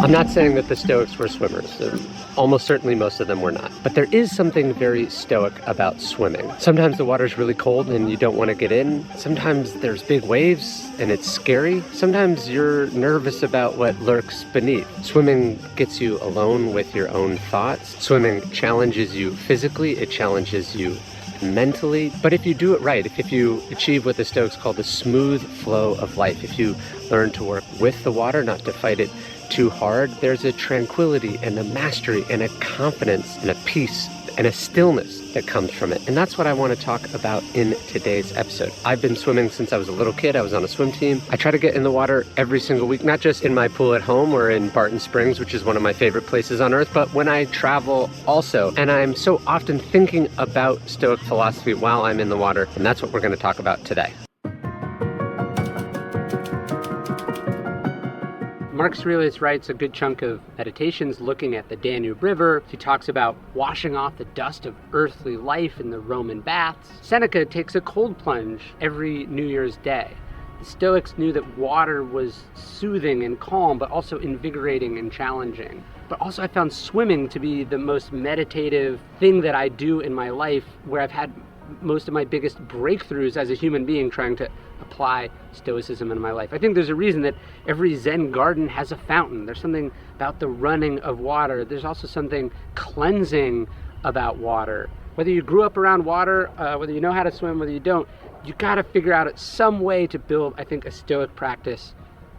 I'm not saying that the Stoics were swimmers. Almost certainly most of them were not. But there is something very Stoic about swimming. Sometimes the water's really cold and you don't want to get in. Sometimes there's big waves and it's scary. Sometimes you're nervous about what lurks beneath. Swimming gets you alone with your own thoughts. Swimming challenges you physically. It challenges you mentally. But if you do it right, if you achieve what the Stoics call the smooth flow of life, if you learn to work with the water, not to fight it too hard, there's a tranquility and a mastery and a confidence and a peace and a stillness that comes from it. And that's what I want to talk about in today's episode. I've been swimming since I was a little kid. I was on a swim team. I try to get in the water every single week, not just in my pool at home or in Barton Springs, which is one of my favorite places on earth, but when I travel also. And I'm so often thinking about Stoic philosophy while I'm in the water. And that's what we're going to talk about today. Marcus Aurelius writes a good chunk of meditations looking at the Danube River. He talks about washing off the dust of earthly life in the Roman baths. Seneca takes a cold plunge every New Year's Day. The Stoics knew that water was soothing and calm, but also invigorating and challenging. But also I found swimming to be the most meditative thing that I do in my life, where I've had most of my biggest breakthroughs as a human being trying to apply Stoicism in my life. I think there's a reason that every Zen garden has a fountain. There's something about the running of water. There's also something cleansing about water. Whether you grew up around water, whether you know how to swim, whether you don't, you gotta figure out some way to build, I think, a Stoic practice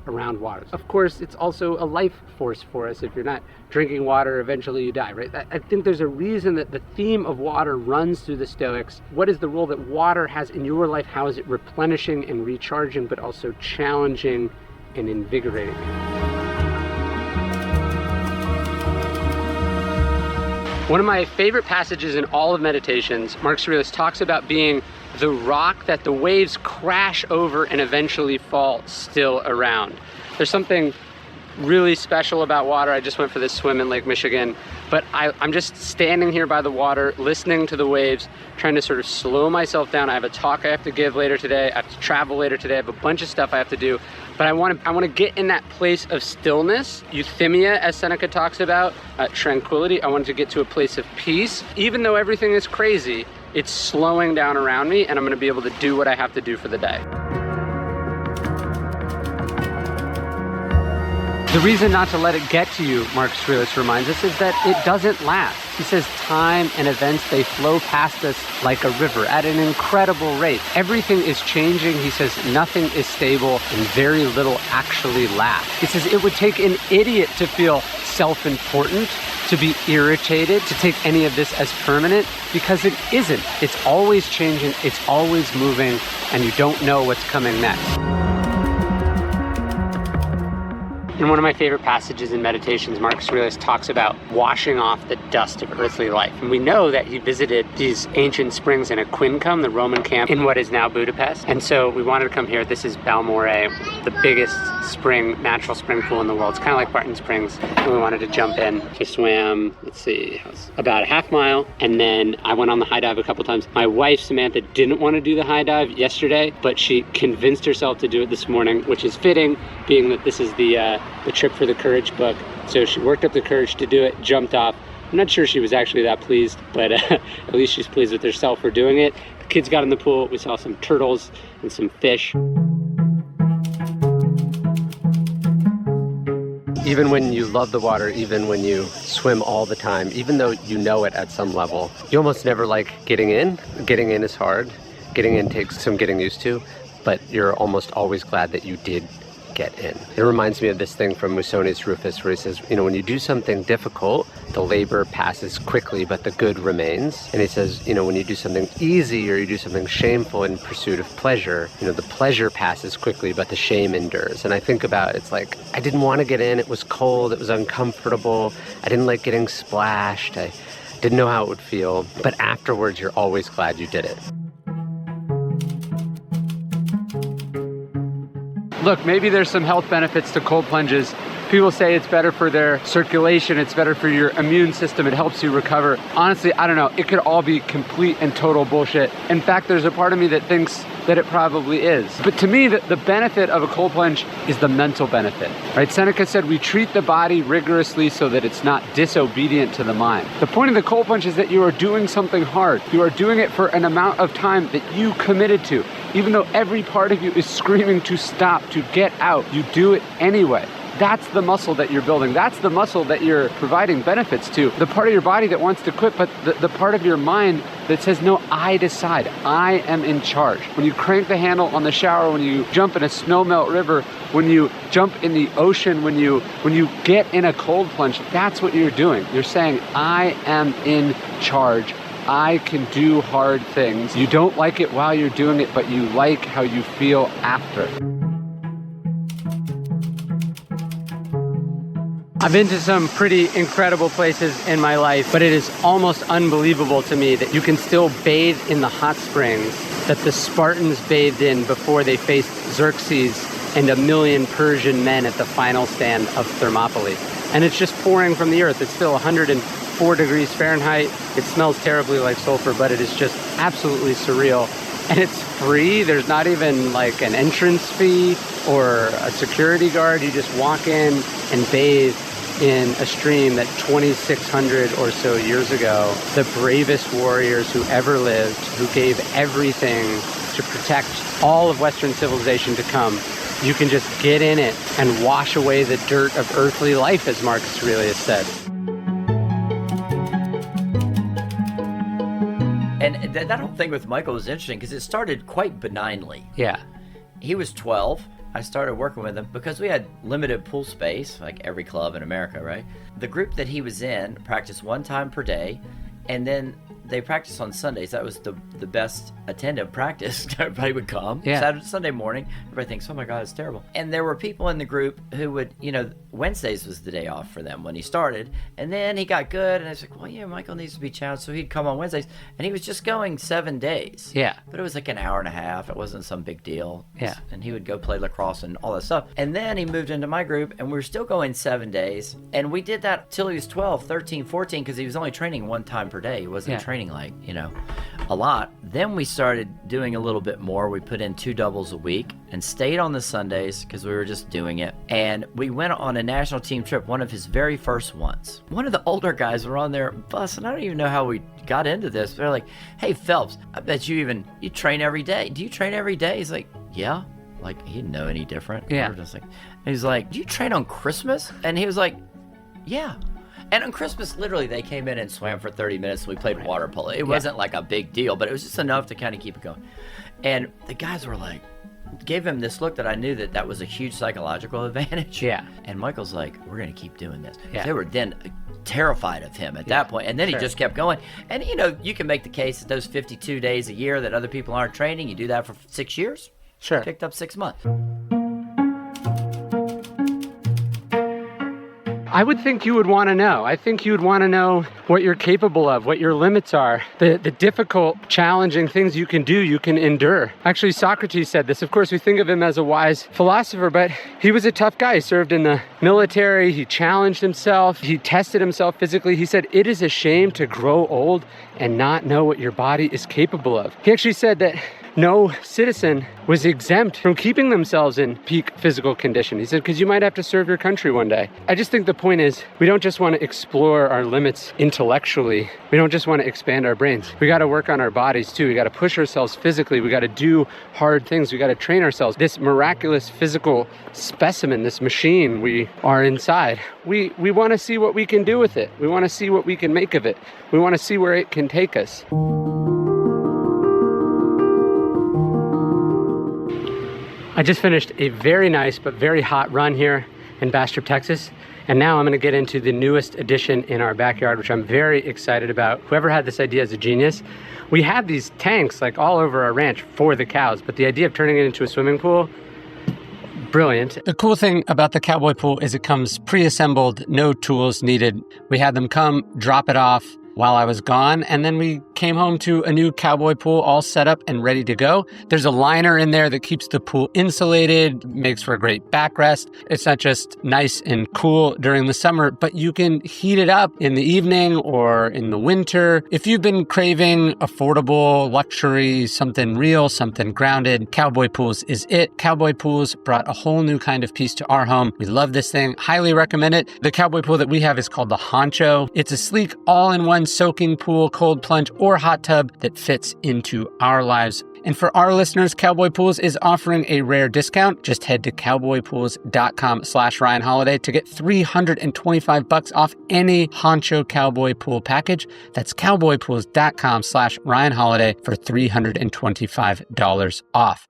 around water. Of course, it's also a life force for us. If you're not drinking water, eventually you die, right? I think there's a reason that the theme of water runs through the Stoics. What is the role that water has in your life? How is it replenishing and recharging, but also challenging and invigorating? One of my favorite passages in all of meditations, Marcus Aurelius talks about being the rock that the waves crash over and eventually fall still around. There's something really special about water. I just went for this swim in Lake Michigan, but I'm just standing here by the water, listening to the waves, trying to sort of slow myself down. I have a talk I have to give later today. I have to travel later today. I have a bunch of stuff I have to do, but I want to get in that place of stillness, euthymia, as Seneca talks about, tranquility. I want to get to a place of peace. Even though everything is crazy, it's slowing down around me, and I'm going to be able to do what I have to do for the day. The reason not to let it get to you, Marcus Aurelius reminds us, is that it doesn't last. He says time and events, they flow past us like a river at an incredible rate. Everything is changing. He says nothing is stable and very little actually lasts. He says it would take an idiot to feel self-important, to be irritated, to take any of this as permanent, because it isn't. It's always changing, it's always moving, and you don't know what's coming next. In one of my favorite passages in Meditations, Marcus Aurelius talks about washing off the dust of earthly life. And we know that he visited these ancient springs in Aquincum, the Roman camp in what is now Budapest. And so we wanted to come here. This is Balmore, the biggest spring, natural spring pool in the world. It's kind of like Barton Springs. And we wanted to jump in. I swam, about a half mile. And then I went on the high dive a couple times. My wife, Samantha, didn't want to do the high dive yesterday, but she convinced herself to do it this morning, which is fitting, being that this is the Trip for the Courage book. So she worked up the courage to do it, jumped off. I'm not sure she was actually that pleased, but at least she's pleased with herself for doing it. The kids got in the pool. We saw some turtles and some fish. Even when you love the water, even when you swim all the time, even though you know it at some level, you almost never like getting in. Getting in is hard. Getting in takes some getting used to, but you're almost always glad that you did get in. It reminds me of this thing from Musonius Rufus where he says, when you do something difficult, the labor passes quickly, but the good remains. And he says, when you do something easy or you do something shameful in pursuit of pleasure, the pleasure passes quickly, but the shame endures. And I think about it's like, I didn't want to get in. It was cold. It was uncomfortable. I didn't like getting splashed. I didn't know how it would feel. But afterwards, you're always glad you did it. Look, maybe there's some health benefits to cold plunges, People say it's better for their circulation, it's better for your immune system, it helps you recover. Honestly, I don't know. It could all be complete and total bullshit. In fact, there's a part of me that thinks that it probably is. But to me, the benefit of a cold plunge is the mental benefit, right? Seneca said we treat the body rigorously so that it's not disobedient to the mind. The point of the cold plunge is that you are doing something hard. You are doing it for an amount of time that you committed to. Even though every part of you is screaming to stop, to get out, you do it anyway. That's the muscle that you're building. That's the muscle that you're providing benefits to. The part of your body that wants to quit, but the part of your mind that says, no, I decide. I am in charge. When you crank the handle on the shower, when you jump in a snowmelt river, when you jump in the ocean, when you get in a cold plunge, that's what you're doing. You're saying, I am in charge. I can do hard things. You don't like it while you're doing it, but you like how you feel after. I've been to some pretty incredible places in my life, but it is almost unbelievable to me that you can still bathe in the hot springs that the Spartans bathed in before they faced Xerxes and 1,000,000 Persian men at the final stand of Thermopylae. And it's just pouring from the earth. It's still 104 degrees Fahrenheit. It smells terribly like sulfur, but it is just absolutely surreal. And it's free. There's not even like an entrance fee or a security guard. You just walk in and bathe in a stream that 2,600 or so years ago, the bravest warriors who ever lived, who gave everything to protect all of Western civilization to come. You can just get in it and wash away the dirt of earthly life, as Marcus Aurelius said. And that whole thing with Michael was interesting because it started quite benignly. Yeah. He was 12. I started working with him because we had limited pool space, like every club in America, right? The group that he was in practiced 1 time per day, and then they practiced on Sundays. That was the best attended practice. Everybody would come. Yeah. Saturday, Sunday morning, everybody thinks, oh my God, it's terrible. And there were people in the group who would, Wednesdays was the day off for them when he started. And then he got good, and I was like, well, yeah, Michael needs to be challenged. So he'd come on Wednesdays, and he was just going 7 days. Yeah. But it was like an hour and a half. It wasn't some big deal. Yeah. And he would go play lacrosse and all that stuff. And then he moved into my group, and we were still going 7 days. And we did that till he was 12, 13, 14, because he was only training 1 time per day. He wasn't training like, a lot. Then we started doing a little bit more. We put in 2 doubles a week and stayed on the Sundays because we were just doing it. And we went on a national team trip, one of his very first ones. One of the older guys were on their bus, and I don't even know how we got into this. They're like, hey, Phelps, I bet you train every day. Do you train every day? He's like, yeah. Like, he didn't know any different. Yeah. He's like, do you train on Christmas? And he was like, yeah. And on Christmas, literally, they came in and swam for 30 minutes, and we played water polo. It wasn't like a big deal, but it was just enough to kind of keep it going. And the guys were like, gave him this look that I knew that was a huge psychological advantage. Yeah. And Michael's like, we're going to keep doing this. Yeah. They were then terrified of him at that point. And then he just kept going. And, you can make the case that those 52 days a year that other people aren't training, you do that for 6 years. Sure. Picked up 6 months. I would think you would want to know. I think you would want to know what you're capable of, what your limits are, the difficult, challenging things you can do, you can endure. Actually, Socrates said this. Of course, we think of him as a wise philosopher, but he was a tough guy. He served in the military. He challenged himself. He tested himself physically. He said, it is a shame to grow old and not know what your body is capable of. He actually said that no citizen was exempt from keeping themselves in peak physical condition. He said, because you might have to serve your country one day. I just think the point is, we don't just want to explore our limits intellectually. We don't just want to expand our brains. We got to work on our bodies too. We got to push ourselves physically. We got to do hard things. We got to train ourselves. This miraculous physical specimen, this machine we are inside, we want to see what we can do with it. We want to see what we can make of it. We want to see where it can take us. I just finished a very nice but very hot run here in Bastrop, Texas. And now I'm going to get into the newest addition in our backyard, which I'm very excited about. Whoever had this idea is a genius. We have these tanks like all over our ranch for the cows, but the idea of turning it into a swimming pool, brilliant. The cool thing about the cowboy pool is it comes pre-assembled, no tools needed. We had them come, drop it off while I was gone, and then we came home to a new cowboy pool all set up and ready to go. There's a liner in there that keeps the pool insulated, makes for a great backrest. It's not just nice and cool during the summer, but you can heat it up in the evening or in the winter. If you've been craving affordable luxury, something real, something grounded, Cowboy Pools is it. Cowboy Pools brought a whole new kind of peace to our home. We love this thing. Highly recommend it. The cowboy pool that we have is called the Honcho. It's a sleek all-in-one soaking pool, cold plunge, or hot tub that fits into our lives. And for our listeners, Cowboy Pools is offering a rare discount. Just head to cowboypools.com/Ryan Holiday to get $325 off any Honcho Cowboy Pool package. That's cowboypools.com/Ryan Holiday for $325 off.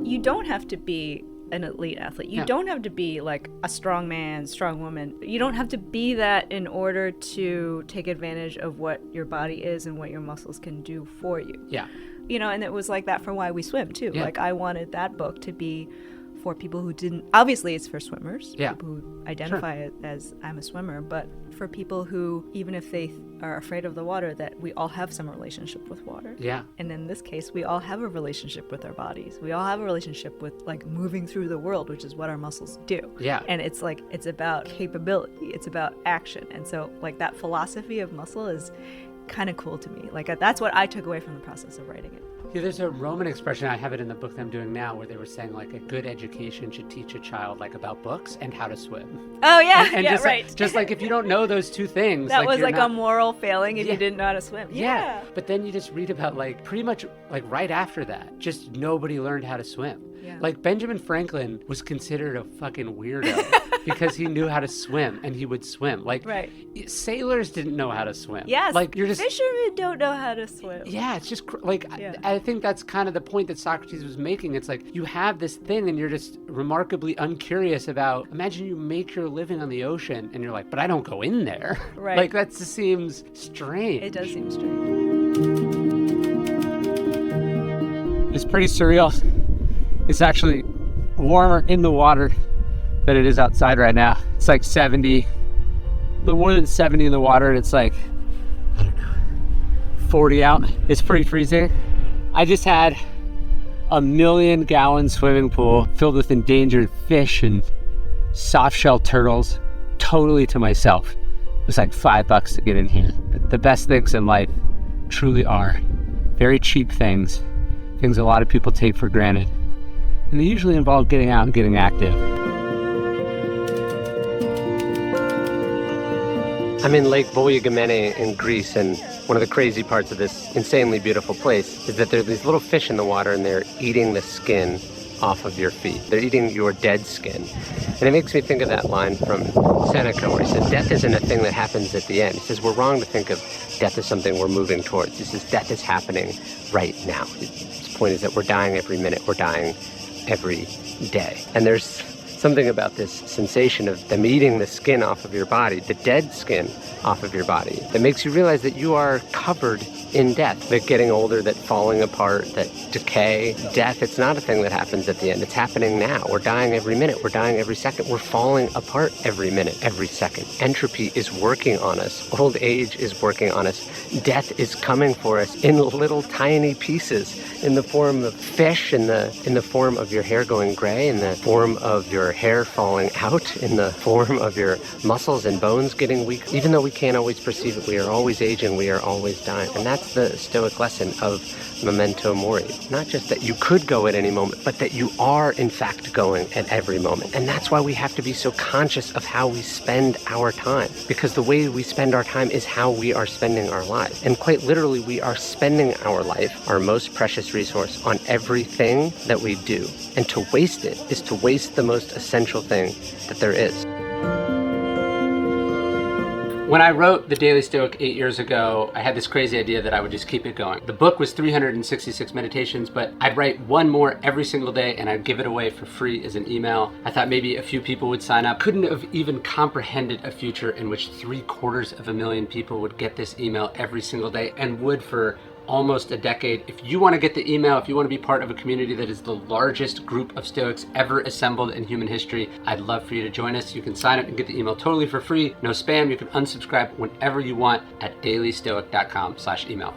You don't have to be an elite athlete. You don't have to be like a strong man, strong woman. You don't have to be that in order to take advantage of what your body is and what your muscles can do for you. Yeah. You know, and it was like that for Why We Swim too. Yeah. Like I wanted that book to be for people who didn't, obviously it's for swimmers, people who identify as I'm a swimmer, but for people who, even if they are afraid of the water, that we all have some relationship with water. Yeah. And in this case, we all have a relationship with our bodies. We all have a relationship with like moving through the world, which is what our muscles do. Yeah. And it's like, it's about capability. It's about action. And so like that philosophy of muscle is kind of cool to me. Like that's what I took away from the process of writing it. Yeah, there's a Roman expression, I have it in the book that I'm doing now, where they were saying like a good education should teach a child like about books and how to swim. Oh yeah, and yeah, just, right. Like, just like if you don't know those two things. That was you're like not... a moral failing if you didn't know how to swim. Yeah. But then you just read about like pretty much like right after that, just nobody learned how to swim. Yeah. Like Benjamin Franklin was considered a fucking weirdo because he knew how to swim and he would swim. Like sailors didn't know how to swim. Yes. Like you're just fishermen don't know how to swim. Yeah, it's just like I think that's kind of the point that Socrates was making. It's like you have this thing and you're just remarkably uncurious about. Imagine you make your living on the ocean and you're like, but I don't go in there. Right. Like that just seems strange. It does seem strange. It's pretty surreal. It's actually warmer in the water than it is outside right now. It's like 70, a little more than 70 in the water, and it's like, I don't know, 40 out. It's pretty freezing. I just had a 1,000,000-gallon swimming pool filled with endangered fish and soft-shell turtles, totally to myself. It was like $5 to get in here. The best things in life truly are very cheap things a lot of people take for granted. And they usually involve getting out and getting active. I'm in Lake Volyagomene in Greece, and one of the crazy parts of this insanely beautiful place is that there are these little fish in the water and they're eating the skin off of your feet. They're eating your dead skin. And it makes me think of that line from Seneca where he said, death isn't a thing that happens at the end. He says, we're wrong to think of death as something we're moving towards. He says, death is happening right now. His point is that we're dying every minute. We're dying every day. And there's something about this sensation of them eating the skin off of your body, the dead skin off of your body, that makes you realize that you are covered in death, that getting older, that falling apart, that decay. Death, it's not a thing that happens at the end. It's happening now. We're dying every minute. We're dying every second. We're falling apart every minute, every second. Entropy is working on us. Old age is working on us. Death is coming for us in little tiny pieces, in the form of fish, in the form of your hair going gray, in the form of your hair falling out, in the form of your muscles and bones getting weak. Even though we can't always perceive it, we are always aging, we are always dying. And that's the Stoic lesson of memento mori. Not just that you could go at any moment, but that you are in fact going at every moment. And that's why we have to be so conscious of how we spend our time, because the way we spend our time is how we are spending our lives. And quite literally, we are spending our life, our most precious resource, on everything that we do. And to waste it is to waste the most essential thing that there is. When I wrote The Daily Stoic 8 years ago, I had this crazy idea that I would just keep it going. The book was 366 meditations, but I'd write one more every single day and I'd give it away for free as an email. I thought maybe a few people would sign up. Couldn't have even comprehended a future in which 750,000 people would get this email every single day and would for almost a decade. If you want to get the email, if you want to be part of a community that is the largest group of Stoics ever assembled in human history, I'd love for you to join us. You can sign up and get the email totally for free. No spam. You can unsubscribe whenever you want at dailystoic.com/email.